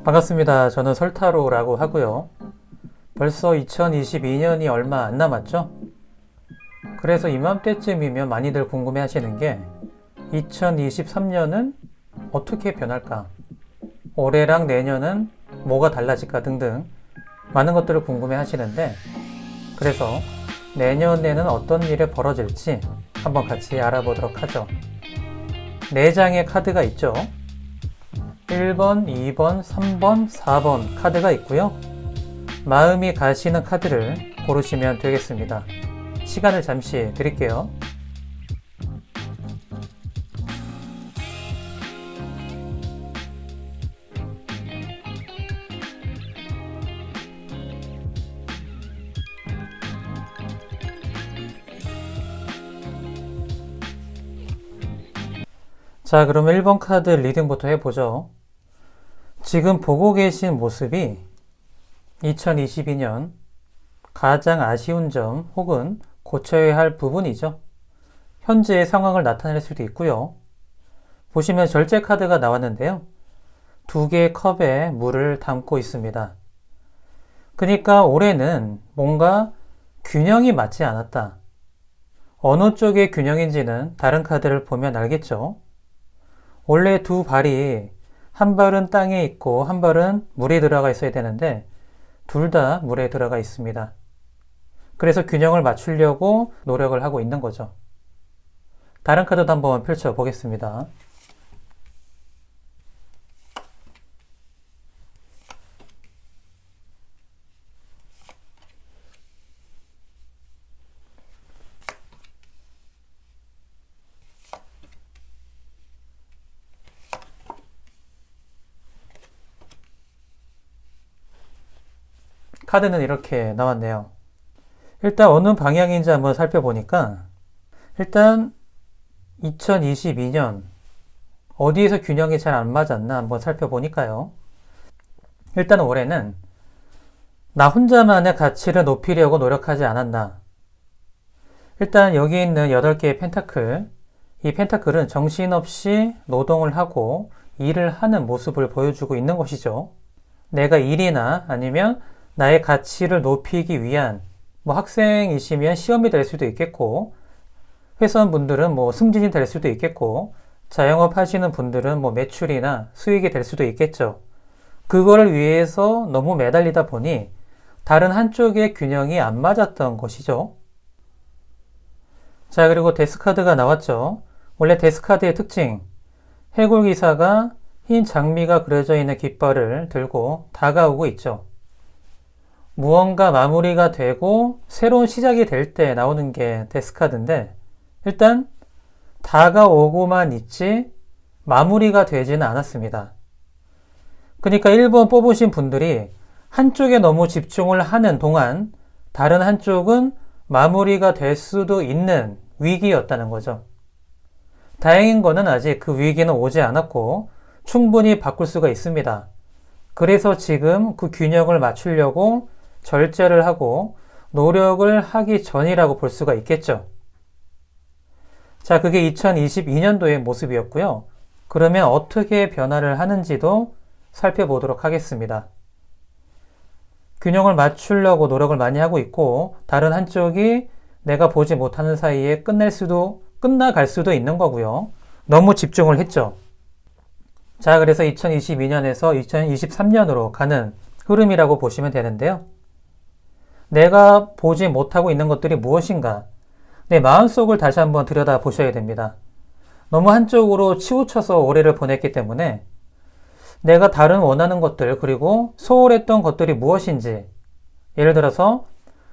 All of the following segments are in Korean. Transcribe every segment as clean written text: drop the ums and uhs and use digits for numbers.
반갑습니다. 저는 설타로라고 하고요. 벌써 2022년이 얼마 안 남았죠? 그래서 이맘때쯤이면 많이들 궁금해 하시는 게 2023년은 어떻게 변할까? 올해랑 내년은 뭐가 달라질까 등등 많은 것들을 궁금해 하시는데, 그래서 내년에는 어떤 일이 벌어질지 한번 같이 알아보도록 하죠. 4장의 카드가 있죠. 1번, 2번, 3번, 4번 카드가 있고요. 마음이 가시는 카드를 고르시면 되겠습니다. 시간을 잠시 드릴게요. 자, 그러면 1번 카드 리딩부터 해보죠. 지금 보고 계신 모습이 2022년 가장 아쉬운 점 혹은 고쳐야 할 부분이죠. 현재의 상황을 나타낼 수도 있고요. 보시면 절제 카드가 나왔는데요. 2개의 컵에 물을 담고 있습니다. 그러니까 올해는 뭔가 균형이 맞지 않았다. 어느 쪽의 균형인지는 다른 카드를 보면 알겠죠. 원래 두 발이 한 발은 땅에 있고 한 발은 물에 들어가 있어야 되는데 둘 다 물에 들어가 있습니다. 그래서 균형을 맞추려고 노력을 하고 있는 거죠. 다른 카드도 한번 펼쳐보겠습니다. 카드는 이렇게 나왔네요. 일단 어느 방향인지 한번 살펴보니까 일단 2022년 어디에서 균형이 잘 안 맞았나 한번 살펴보니까요. 일단 올해는 나 혼자만의 가치를 높이려고 노력하지 않았나. 일단 여기 있는 8개의 펜타클, 이 펜타클은 정신없이 노동을 하고 일을 하는 모습을 보여주고 있는 것이죠. 내가 일이나 아니면 나의 가치를 높이기 위한 학생이시면 시험이 될 수도 있겠고, 회사원분들은 승진이 될 수도 있겠고, 자영업 하시는 분들은 매출이나 수익이 될 수도 있겠죠. 그거를 위해서 너무 매달리다 보니 다른 한쪽의 균형이 안 맞았던 것이죠. 자, 그리고 데스카드가 나왔죠. 원래 데스카드의 특징, 해골기사가 흰 장미가 그려져 있는 깃발을 들고 다가오고 있죠. 무언가 마무리가 되고 새로운 시작이 될 때 나오는 게 데스카드인데, 일단 다가오고만 있지 마무리가 되지는 않았습니다. 그러니까 1번 뽑으신 분들이 한쪽에 너무 집중을 하는 동안 다른 한쪽은 마무리가 될 수도 있는 위기였다는 거죠. 다행인 거는 아직 그 위기는 오지 않았고 충분히 바꿀 수가 있습니다. 그래서 지금 그 균형을 맞추려고 절제를 하고 노력을 하기 전이라고 볼 수가 있겠죠. 자, 그게 2022년도의 모습이었고요. 그러면 어떻게 변화를 하는지도 살펴보도록 하겠습니다. 균형을 맞추려고 노력을 많이 하고 있고 다른 한쪽이 내가 보지 못하는 사이에 끝나갈 수도 있는 거고요. 너무 집중을 했죠. 자, 그래서 2022년에서 2023년으로 가는 흐름이라고 보시면 되는데요. 내가 보지 못하고 있는 것들이 무엇인가? 내 마음속을 다시 한번 들여다 보셔야 됩니다. 너무 한쪽으로 치우쳐서 올해를 보냈기 때문에 내가 다른 원하는 것들 그리고 소홀했던 것들이 무엇인지, 예를 들어서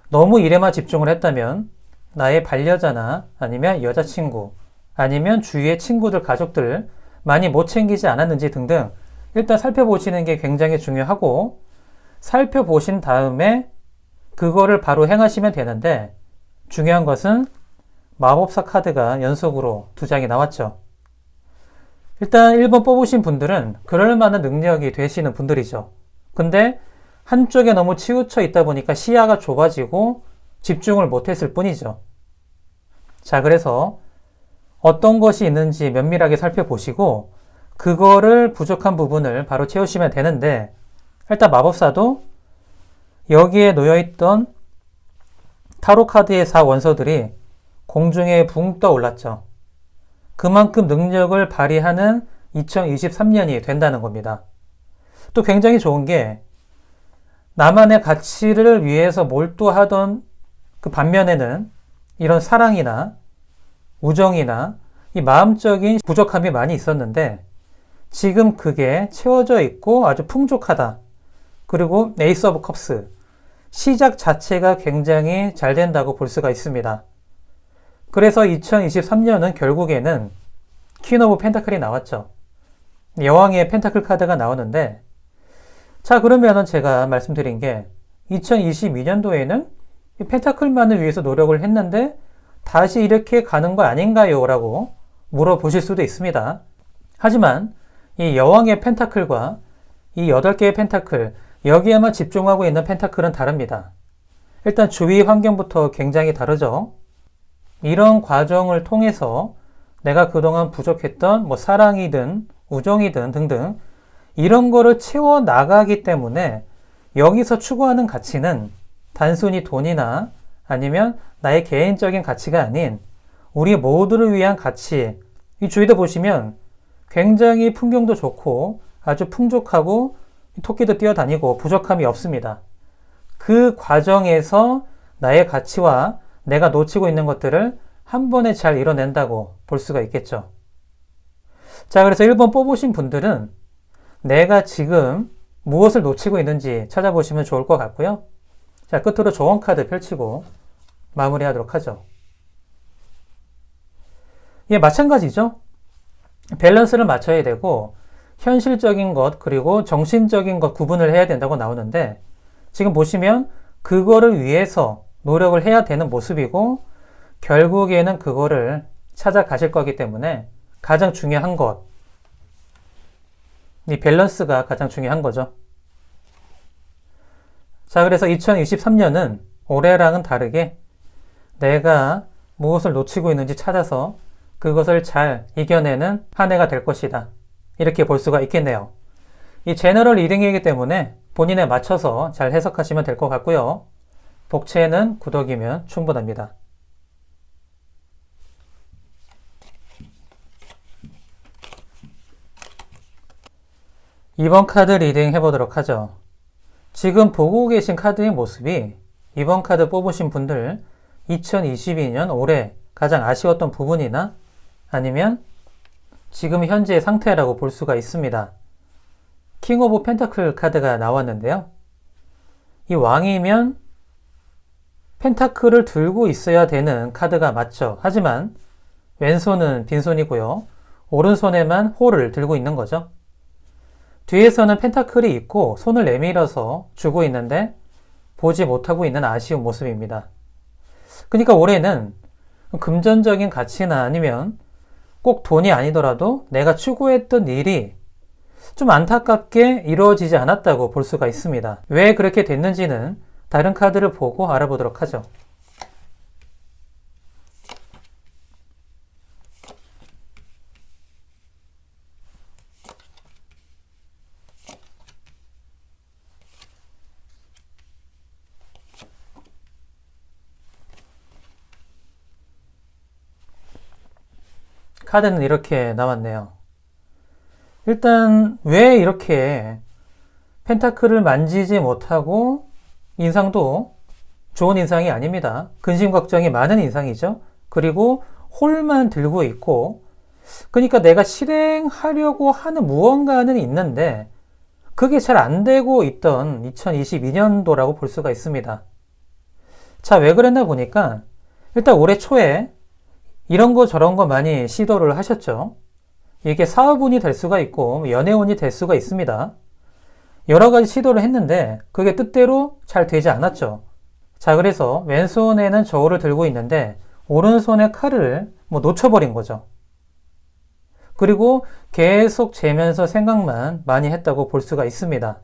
너무 일에만 집중을 했다면 나의 반려자나 아니면 여자친구 아니면 주위의 친구들, 가족들 많이 못 챙기지 않았는지 등등 일단 살펴보시는 게 굉장히 중요하고, 살펴보신 다음에 그거를 바로 행하시면 되는데, 중요한 것은 마법사 카드가 연속으로 2장이 나왔죠. 일단 1번 뽑으신 분들은 그럴 만한 능력이 되시는 분들이죠. 근데 한쪽에 너무 치우쳐 있다 보니까 시야가 좁아지고 집중을 못했을 뿐이죠. 자, 그래서 어떤 것이 있는지 면밀하게 살펴보시고 그거를 부족한 부분을 바로 채우시면 되는데, 일단 마법사도 여기에 놓여있던 타로 카드의 4원소들이 공중에 붕 떠올랐죠. 그만큼 능력을 발휘하는 2023년이 된다는 겁니다. 또 굉장히 좋은 게 나만의 가치를 위해서 몰두하던 그 반면에는 이런 사랑이나 우정이나 이 마음적인 부족함이 많이 있었는데 지금 그게 채워져 있고 아주 풍족하다. 그리고 에이스 오브 컵스, 시작 자체가 굉장히 잘 된다고 볼 수가 있습니다. 그래서 2023년은 결국에는 퀸 오브 펜타클이 나왔죠. 여왕의 펜타클 카드가 나오는데, 자, 그러면은 제가 말씀드린 게 2022년도에는 이 펜타클만을 위해서 노력을 했는데 다시 이렇게 가는 거 아닌가요? 라고 물어보실 수도 있습니다. 하지만 이 여왕의 펜타클과 이 8개의 펜타클, 여기에만 집중하고 있는 펜타클은 다릅니다. 일단 주위 환경부터 굉장히 다르죠. 이런 과정을 통해서 내가 그동안 부족했던 사랑이든 우정이든 등등 이런 거를 채워 나가기 때문에 여기서 추구하는 가치는 단순히 돈이나 아니면 나의 개인적인 가치가 아닌 우리 모두를 위한 가치. 이 주위도 보시면 굉장히 풍경도 좋고 아주 풍족하고 토끼도 뛰어다니고 부족함이 없습니다. 그 과정에서 나의 가치와 내가 놓치고 있는 것들을 한 번에 잘 이뤄낸다고 볼 수가 있겠죠. 자, 그래서 1번 뽑으신 분들은 내가 지금 무엇을 놓치고 있는지 찾아보시면 좋을 것 같고요. 자, 끝으로 조언 카드 펼치고 마무리하도록 하죠. 예, 마찬가지죠. 밸런스를 맞춰야 되고 현실적인 것 그리고 정신적인 것 구분을 해야 된다고 나오는데 지금 보시면 그거를 위해서 노력을 해야 되는 모습이고 결국에는 그거를 찾아가실 거기 때문에 가장 중요한 것, 이 밸런스가 가장 중요한 거죠. 자, 그래서 2023년은 올해랑은 다르게 내가 무엇을 놓치고 있는지 찾아서 그것을 잘 이겨내는 한 해가 될 것이다. 이렇게 볼 수가 있겠네요. 이 제너럴 리딩이기 때문에 본인에 맞춰서 잘 해석하시면 될 것 같고요. 복채는 구독이면 충분합니다. 이번 카드 리딩 해보도록 하죠. 지금 보고 계신 카드의 모습이 이번 카드 뽑으신 분들 2022년 올해 가장 아쉬웠던 부분이나 아니면 지금 현재의 상태라고 볼 수가 있습니다. 킹 오브 펜타클 카드가 나왔는데요. 이 왕이면 펜타클을 들고 있어야 되는 카드가 맞죠. 하지만 왼손은 빈손이고요. 오른손에만 홀을 들고 있는 거죠. 뒤에서는 펜타클이 있고 손을 내밀어서 주고 있는데 보지 못하고 있는 아쉬운 모습입니다. 그러니까 올해는 금전적인 가치나 아니면 꼭 돈이 아니더라도 내가 추구했던 일이 좀 안타깝게 이루어지지 않았다고 볼 수가 있습니다. 왜 그렇게 됐는지는 다른 카드를 보고 알아보도록 하죠. 카드는 이렇게 나왔네요. 일단 왜 이렇게 펜타클을 만지지 못하고 인상도 좋은 인상이 아닙니다. 근심 걱정이 많은 인상이죠. 그리고 홀만 들고 있고 그러니까 내가 실행하려고 하는 무언가는 있는데 그게 잘 안 되고 있던 2022년도라고 볼 수가 있습니다. 자, 왜 그랬나 보니까 일단 올해 초에 이런 거 저런 거 많이 시도를 하셨죠. 이게 사업운이 될 수가 있고 연애운이 될 수가 있습니다. 여러 가지 시도를 했는데 그게 뜻대로 잘 되지 않았죠. 자, 그래서 왼손에는 저울을 들고 있는데 오른손에 칼을 놓쳐버린 거죠. 그리고 계속 재면서 생각만 많이 했다고 볼 수가 있습니다.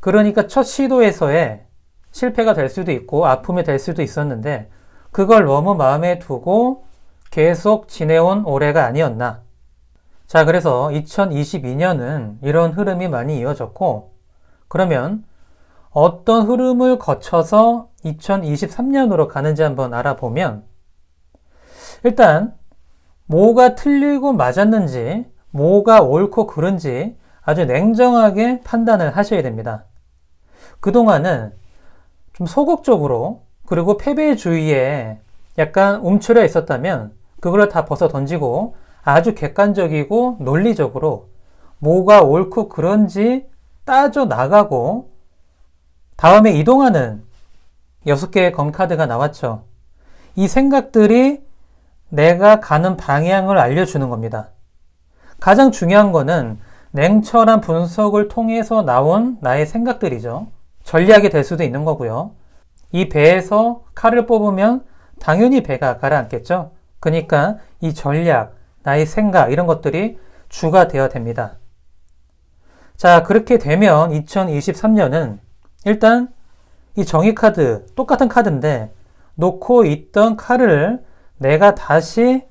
그러니까 첫 시도에서의 실패가 될 수도 있고 아픔이 될 수도 있었는데 그걸 너무 마음에 두고 계속 지내온 올해가 아니었나. 자, 그래서 2022년은 이런 흐름이 많이 이어졌고 그러면 어떤 흐름을 거쳐서 2023년으로 가는지 한번 알아보면 일단 뭐가 틀리고 맞았는지 뭐가 옳고 그른지 아주 냉정하게 판단을 하셔야 됩니다. 그동안은 좀 소극적으로 그리고 패배주의에 약간 움츠려 있었다면 그걸 다 벗어 던지고 아주 객관적이고 논리적으로 뭐가 옳고 그런지 따져 나가고 다음에 이동하는 6개의 검카드가 나왔죠. 이 생각들이 내가 가는 방향을 알려주는 겁니다. 가장 중요한 거는 냉철한 분석을 통해서 나온 나의 생각들이죠. 전략이 될 수도 있는 거고요. 이 배에서 칼을 뽑으면 당연히 배가 가라앉겠죠. 그러니까 이 전략, 나의 생각 이런 것들이 주가 되어야 됩니다. 자, 그렇게 되면 2023년은 일단 이 정의 카드, 똑같은 카드인데 놓고 있던 칼을 내가 다시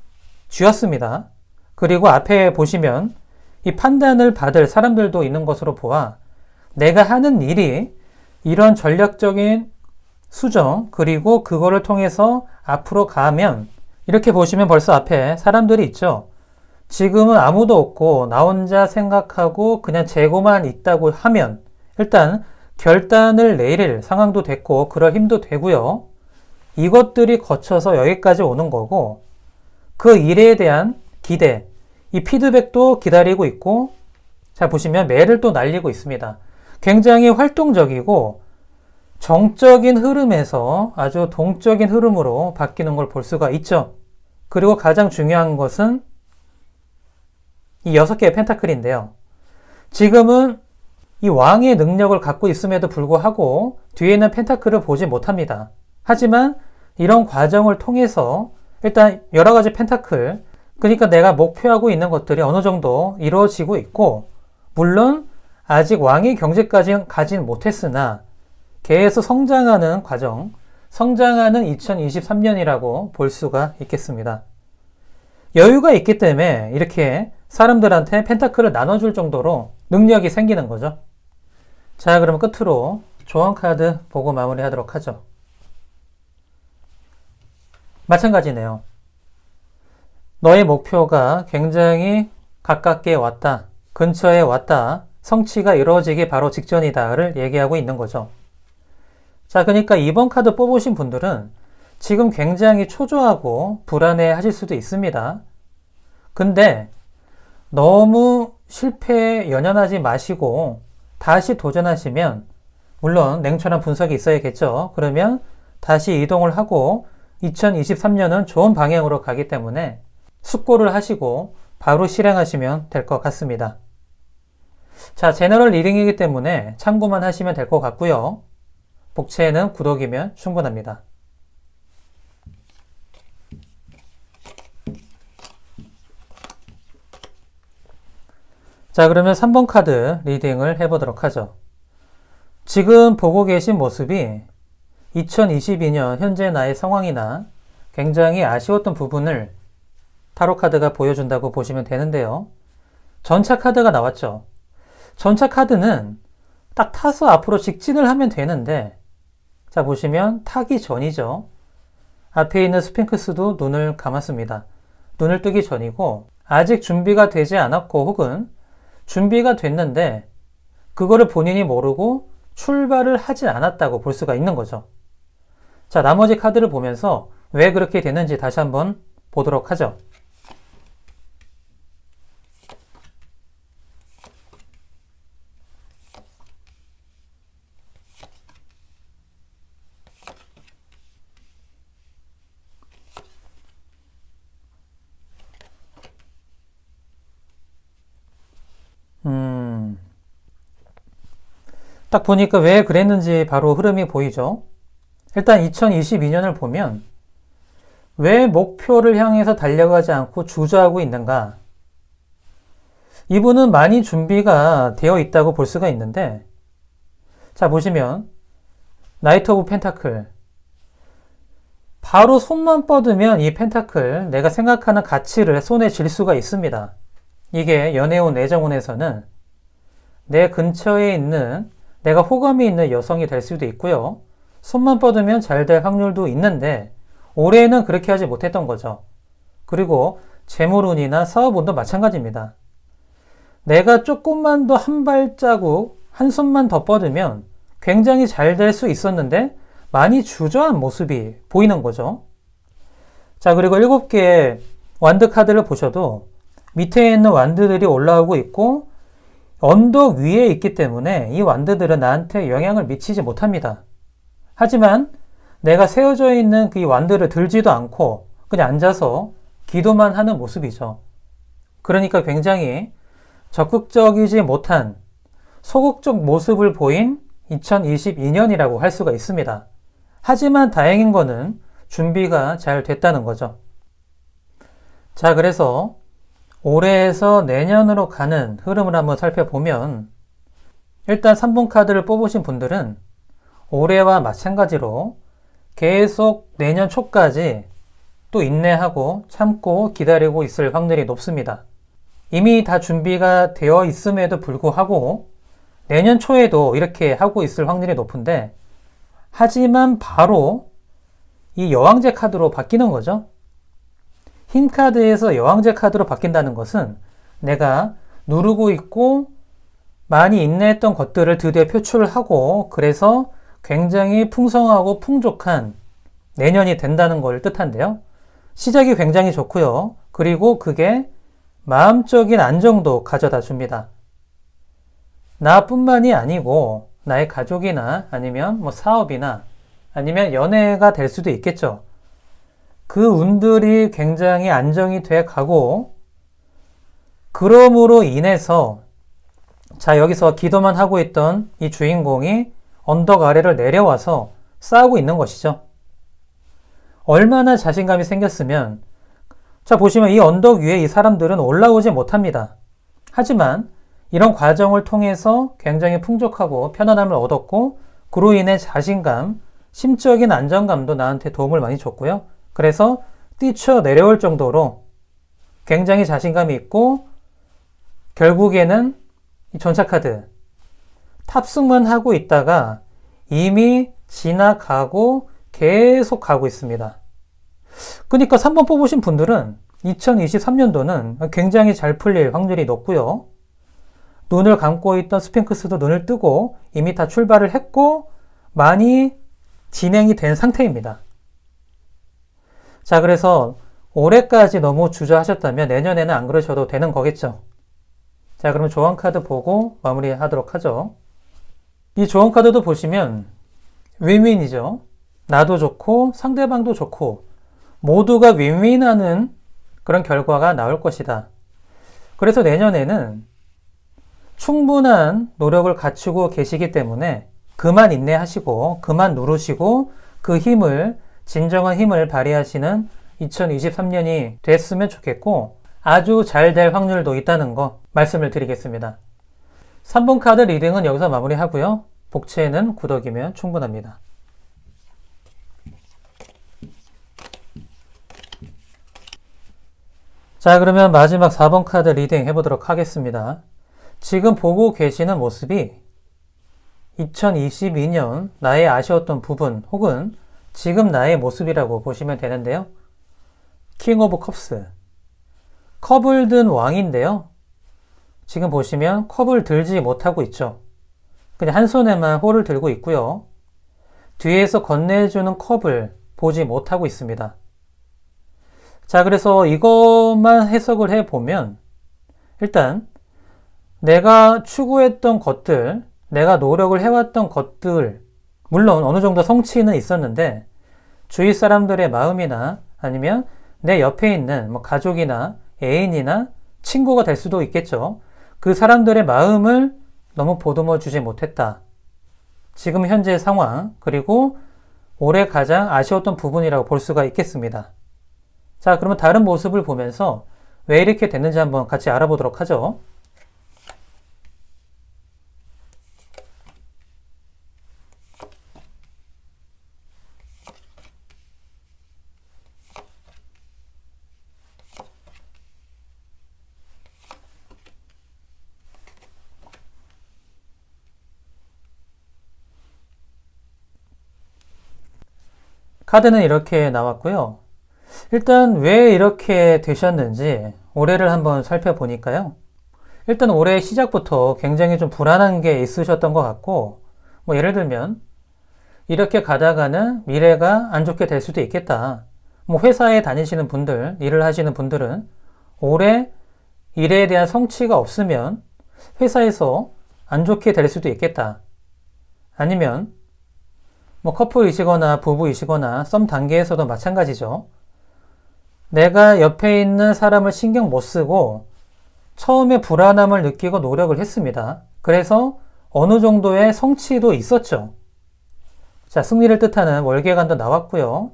쥐었습니다. 그리고 앞에 보시면 이 판단을 받을 사람들도 있는 것으로 보아 내가 하는 일이 이런 전략적인 수정 그리고 그거를 통해서 앞으로 가면 이렇게 보시면 벌써 앞에 사람들이 있죠. 지금은 아무도 없고 나 혼자 생각하고 그냥 재고만 있다고 하면 일단 결단을 내릴 상황도 됐고 그럴 힘도 되고요. 이것들이 거쳐서 여기까지 오는 거고 그 일에 대한 기대, 이 피드백도 기다리고 있고 자 보시면 매를 또 날리고 있습니다. 굉장히 활동적이고 정적인 흐름에서 아주 동적인 흐름으로 바뀌는 걸 볼 수가 있죠. 그리고 가장 중요한 것은 이 6개의 펜타클인데요. 지금은 이 왕의 능력을 갖고 있음에도 불구하고 뒤에 있는 펜타클을 보지 못합니다. 하지만 이런 과정을 통해서 일단 여러 가지 펜타클, 그러니까 내가 목표하고 있는 것들이 어느 정도 이루어지고 있고 물론 아직 왕의 경제까지 가진 못했으나 계속 성장하는 과정, 성장하는 2023년이라고 볼 수가 있겠습니다. 여유가 있기 때문에 이렇게 사람들한테 펜타클을 나눠줄 정도로 능력이 생기는 거죠. 자, 그러면 끝으로 조언 카드 보고 마무리하도록 하죠. 마찬가지네요. 너의 목표가 굉장히 가깝게 왔다, 근처에 왔다, 성취가 이루어지기 바로 직전이다를 얘기하고 있는 거죠. 자, 그러니까 이번 카드 뽑으신 분들은 지금 굉장히 초조하고 불안해 하실 수도 있습니다. 근데 너무 실패에 연연하지 마시고 다시 도전하시면 물론 냉철한 분석이 있어야겠죠. 그러면 다시 이동을 하고 2023년은 좋은 방향으로 가기 때문에 숙고를 하시고 바로 실행하시면 될 것 같습니다. 자, 제너럴 리딩이기 때문에 참고만 하시면 될 것 같고요. 복채에는 구독이면 충분합니다. 자, 그러면 3번 카드 리딩을 해보도록 하죠. 지금 보고 계신 모습이 2022년 현재 나의 상황이나 굉장히 아쉬웠던 부분을 타로 카드가 보여준다고 보시면 되는데요. 전차 카드가 나왔죠. 전차 카드는 딱 타서 앞으로 직진을 하면 되는데 자 보시면 타기 전이죠. 앞에 있는 스핑크스도 눈을 감았습니다. 눈을 뜨기 전이고 아직 준비가 되지 않았고 혹은 준비가 됐는데 그거를 본인이 모르고 출발을 하지 않았다고 볼 수가 있는 거죠. 자, 나머지 카드를 보면서 왜 그렇게 됐는지 다시 한번 보도록 하죠. 딱 보니까 왜 그랬는지 바로 흐름이 보이죠. 일단 2022년을 보면 왜 목표를 향해서 달려가지 않고 주저하고 있는가? 이분은 많이 준비가 되어 있다고 볼 수가 있는데 자 보시면 나이트 오브 펜타클 바로 손만 뻗으면 이 펜타클 내가 생각하는 가치를 손에 쥘 수가 있습니다. 이게 연애운 애정운에서는 내 근처에 있는 내가 호감이 있는 여성이 될 수도 있고요. 손만 뻗으면 잘 될 확률도 있는데 올해는 그렇게 하지 못했던 거죠. 그리고 재물운이나 사업운도 마찬가지입니다. 내가 조금만 더 한 발자국, 한 손만 더 뻗으면 굉장히 잘 될 수 있었는데 많이 주저한 모습이 보이는 거죠. 자, 그리고 7개의 완드 카드를 보셔도 밑에 있는 완드들이 올라오고 있고 언덕 위에 있기 때문에 이 완드들은 나한테 영향을 미치지 못합니다. 하지만 내가 세워져 있는 그 완드를 들지도 않고 그냥 앉아서 기도만 하는 모습이죠. 그러니까 굉장히 적극적이지 못한 소극적 모습을 보인 2022년이라고 할 수가 있습니다. 하지만 다행인 거는 준비가 잘 됐다는 거죠. 자, 그래서 올해에서 내년으로 가는 흐름을 한번 살펴보면 일단 3번 카드를 뽑으신 분들은 올해와 마찬가지로 계속 내년 초까지 또 인내하고 참고 기다리고 있을 확률이 높습니다. 이미 다 준비가 되어 있음에도 불구하고 내년 초에도 이렇게 하고 있을 확률이 높은데 하지만 바로 이 여왕제 카드로 바뀌는 거죠. 흰 카드에서 여왕제 카드로 바뀐다는 것은 내가 누르고 있고 많이 인내했던 것들을 드디어 표출하고 그래서 굉장히 풍성하고 풍족한 내년이 된다는 걸 뜻한데요. 시작이 굉장히 좋고요. 그리고 그게 마음적인 안정도 가져다 줍니다. 나뿐만이 아니고 나의 가족이나 아니면 뭐 사업이나 아니면 연애가 될 수도 있겠죠. 그 운들이 굉장히 안정이 돼 가고 그럼으로 인해서 자, 여기서 기도만 하고 있던 이 주인공이 언덕 아래를 내려와서 싸우고 있는 것이죠. 얼마나 자신감이 생겼으면 자, 보시면 이 언덕 위에 이 사람들은 올라오지 못합니다. 하지만 이런 과정을 통해서 굉장히 풍족하고 편안함을 얻었고 그로 인해 자신감, 심적인 안정감도 나한테 도움을 많이 줬고요. 그래서 뛰쳐 내려올 정도로 굉장히 자신감이 있고 결국에는 이 전차카드 탑승만 하고 있다가 이미 지나가고 계속 가고 있습니다. 그러니까 3번 뽑으신 분들은 2023년도는 굉장히 잘 풀릴 확률이 높고요. 눈을 감고 있던 스핑크스도 눈을 뜨고 이미 다 출발을 했고 많이 진행이 된 상태입니다. 자, 그래서 올해까지 너무 주저하셨다면 내년에는 안 그러셔도 되는 거겠죠. 자, 그러면 조언 카드 보고 마무리하도록 하죠. 이 조언 카드도 보시면 윈윈이죠. 나도 좋고 상대방도 좋고 모두가 윈윈하는 그런 결과가 나올 것이다. 그래서 내년에는 충분한 노력을 갖추고 계시기 때문에 그만 인내하시고 그만 누르시고 그 힘을 진정한 힘을 발휘하시는 2023년이 됐으면 좋겠고 아주 잘 될 확률도 있다는 거 말씀을 드리겠습니다. 3번 카드 리딩은 여기서 마무리하고요. 복채는 구덕이면 충분합니다. 자, 그러면 마지막 4번 카드 리딩 해보도록 하겠습니다. 지금 보고 계시는 모습이 2022년 나의 아쉬웠던 부분 혹은 지금 나의 모습이라고 보시면 되는데요. 킹 오브 컵스, 컵을 든 왕인데요. 지금 보시면 컵을 들지 못하고 있죠. 그냥 한 손에만 홀을 들고 있고요. 뒤에서 건네주는 컵을 보지 못하고 있습니다. 자, 그래서 이것만 해석을 해보면 일단 내가 추구했던 것들, 내가 노력을 해왔던 것들, 물론 어느 정도 성취는 있었는데 주위 사람들의 마음이나 아니면 내 옆에 있는 뭐 가족이나 애인이나 친구가 될 수도 있겠죠. 그 사람들의 마음을 너무 보듬어 주지 못했다. 지금 현재의 상황, 그리고 올해 가장 아쉬웠던 부분이라고 볼 수가 있겠습니다. 자, 그러면 다른 모습을 보면서 왜 이렇게 됐는지 한번 같이 알아보도록 하죠. 카드는 이렇게 나왔고요. 일단 왜 이렇게 되셨는지 올해를 한번 살펴보니까요. 일단 올해 시작부터 굉장히 좀 불안한 게 있으셨던 것 같고, 뭐 예를 들면 이렇게 가다가는 미래가 안 좋게 될 수도 있겠다. 뭐 회사에 다니시는 분들, 일을 하시는 분들은 올해 일에 대한 성취가 없으면 회사에서 안 좋게 될 수도 있겠다. 아니면 뭐 커플이시거나 부부이시거나 썸 단계에서도 마찬가지죠. 내가 옆에 있는 사람을 신경 못 쓰고 처음에 불안함을 느끼고 노력을 했습니다. 그래서 어느 정도의 성취도 있었죠. 자, 승리를 뜻하는 월계관도 나왔고요.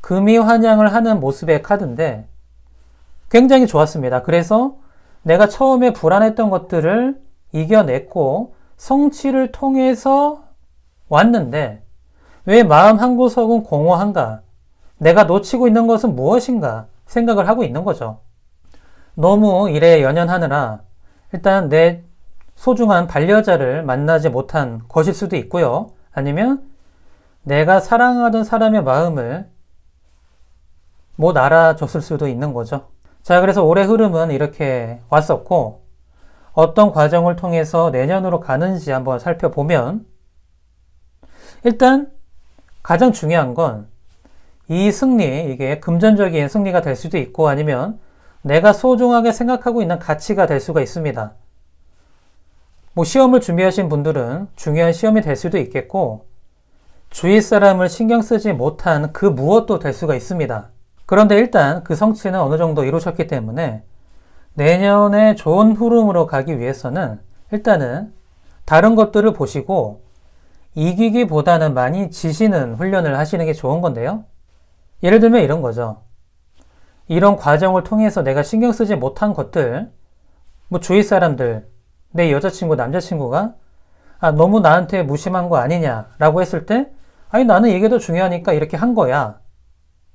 금이 환영을 하는 모습의 카드인데 굉장히 좋았습니다. 그래서 내가 처음에 불안했던 것들을 이겨냈고 성취를 통해서 왔는데 왜 마음 한구석은 공허한가? 내가 놓치고 있는 것은 무엇인가 생각을 하고 있는 거죠. 너무 일에 연연하느라 일단 내 소중한 반려자를 만나지 못한 것일 수도 있고요. 아니면 내가 사랑하던 사람의 마음을 못 알아줬을 수도 있는 거죠. 자, 그래서 올해 흐름은 이렇게 왔었고 어떤 과정을 통해서 내년으로 가는지 한번 살펴보면 일단 가장 중요한 건 이 승리, 이게 금전적인 승리가 될 수도 있고 아니면 내가 소중하게 생각하고 있는 가치가 될 수가 있습니다. 뭐 시험을 준비하신 분들은 중요한 시험이 될 수도 있겠고 주위 사람을 신경 쓰지 못한 그 무엇도 될 수가 있습니다. 그런데 일단 그 성취는 어느 정도 이루셨기 때문에 내년에 좋은 흐름으로 가기 위해서는 일단은 다른 것들을 보시고 이기기보다는 많이 지시는 훈련을 하시는 게 좋은 건데요. 예를 들면 이런 거죠. 이런 과정을 통해서 내가 신경 쓰지 못한 것들, 뭐 주위 사람들, 내 여자친구, 남자친구가 너무 나한테 무심한 거 아니냐라고 했을 때 아니 나는 이게 더 중요하니까 이렇게 한 거야.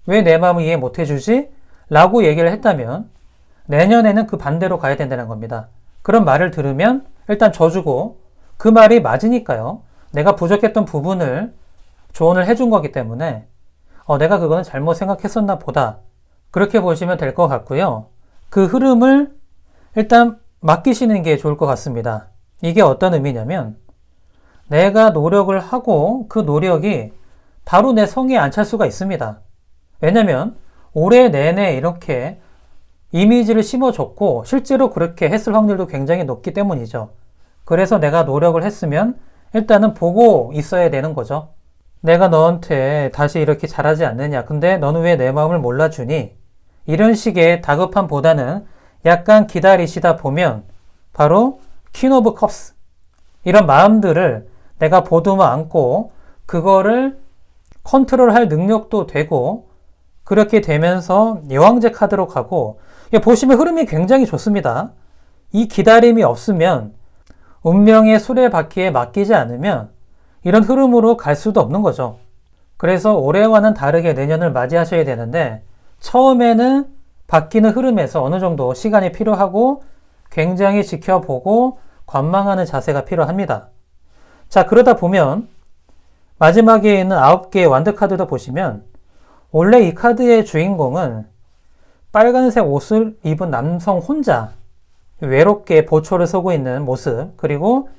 왜 내 마음을 이해 못 해주지? 라고 얘기를 했다면 내년에는 그 반대로 가야 된다는 겁니다. 그런 말을 들으면 일단 져주고 그 말이 맞으니까요. 내가 부족했던 부분을 조언을 해준 거기 때문에 내가 그거는 잘못 생각했었나 보다. 그렇게 보시면 될 것 같고요. 그 흐름을 일단 맡기시는 게 좋을 것 같습니다. 이게 어떤 의미냐면 내가 노력을 하고 그 노력이 바로 내 성에 안 찰 수가 있습니다. 왜냐면 올해 내내 이렇게 이미지를 심어줬고 실제로 그렇게 했을 확률도 굉장히 높기 때문이죠. 그래서 내가 노력을 했으면 일단은 보고 있어야 되는 거죠. 내가 너한테 다시 이렇게 잘하지 않느냐. 근데 너는 왜 내 마음을 몰라주니? 이런 식의 다급함보다는 약간 기다리시다 보면 바로 퀸 오브 컵스 이런 마음들을 내가 보듬어 안고 그거를 컨트롤할 능력도 되고 그렇게 되면서 여왕제 카드로 가고 보시면 흐름이 굉장히 좋습니다. 이 기다림이 없으면 운명의 수레바퀴에 맡기지 않으면 이런 흐름으로 갈 수도 없는 거죠. 그래서 올해와는 다르게 내년을 맞이하셔야 되는데 처음에는 바뀌는 흐름에서 어느 정도 시간이 필요하고 굉장히 지켜보고 관망하는 자세가 필요합니다. 자, 그러다 보면 마지막에 있는 9개의 완드 카드도 보시면 원래 이 카드의 주인공은 빨간색 옷을 입은 남성 혼자 외롭게 보초를 서고 있는 모습, 그리고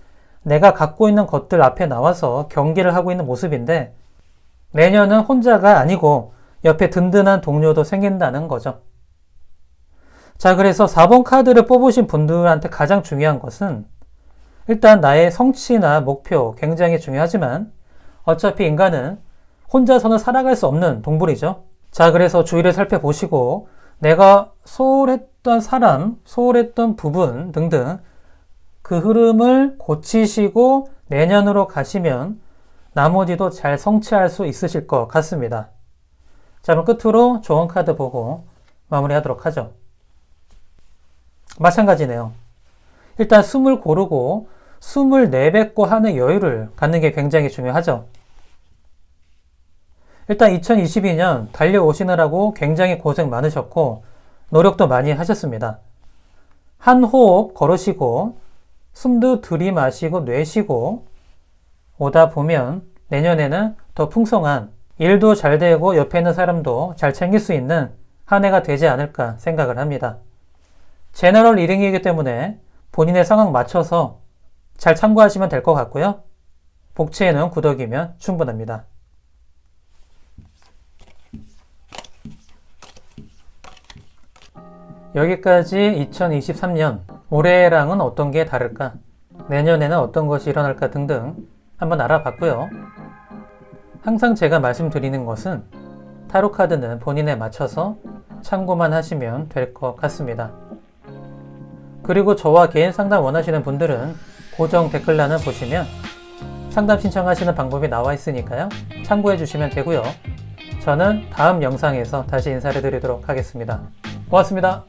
내가 갖고 있는 것들 앞에 나와서 경기를 하고 있는 모습인데 내년은 혼자가 아니고 옆에 든든한 동료도 생긴다는 거죠. 자, 그래서 4번 카드를 뽑으신 분들한테 가장 중요한 것은 일단 나의 성취나 목표 굉장히 중요하지만 어차피 인간은 혼자서는 살아갈 수 없는 동물이죠. 자, 그래서 주위를 살펴보시고 내가 소홀했던 사람, 소홀했던 부분 등등 그 흐름을 고치시고 내년으로 가시면 나머지도 잘 성취할 수 있으실 것 같습니다. 자, 그럼 끝으로 조언 카드 보고 마무리하도록 하죠. 마찬가지네요. 일단 숨을 고르고 숨을 내뱉고 하는 여유를 갖는 게 굉장히 중요하죠. 일단 2022년 달려오시느라고 굉장히 고생 많으셨고 노력도 많이 하셨습니다. 한 호흡 걸으시고 숨도 들이마시고 내쉬고 오다 보면 내년에는 더 풍성한 일도 잘 되고 옆에 있는 사람도 잘 챙길 수 있는 한 해가 되지 않을까 생각을 합니다. 제너럴 리딩이기 때문에 본인의 상황 맞춰서 잘 참고하시면 될 것 같고요. 복채에는 구덕이면 충분합니다. 여기까지 2023년 올해랑은 어떤 게 다를까, 내년에는 어떤 것이 일어날까 등등 한번 알아봤고요. 항상 제가 말씀드리는 것은 타로 카드는 본인에 맞춰서 참고만 하시면 될 것 같습니다. 그리고 저와 개인 상담 원하시는 분들은 고정 댓글란을 보시면 상담 신청하시는 방법이 나와 있으니까요. 참고해 주시면 되고요. 저는 다음 영상에서 다시 인사를 드리도록 하겠습니다. 고맙습니다.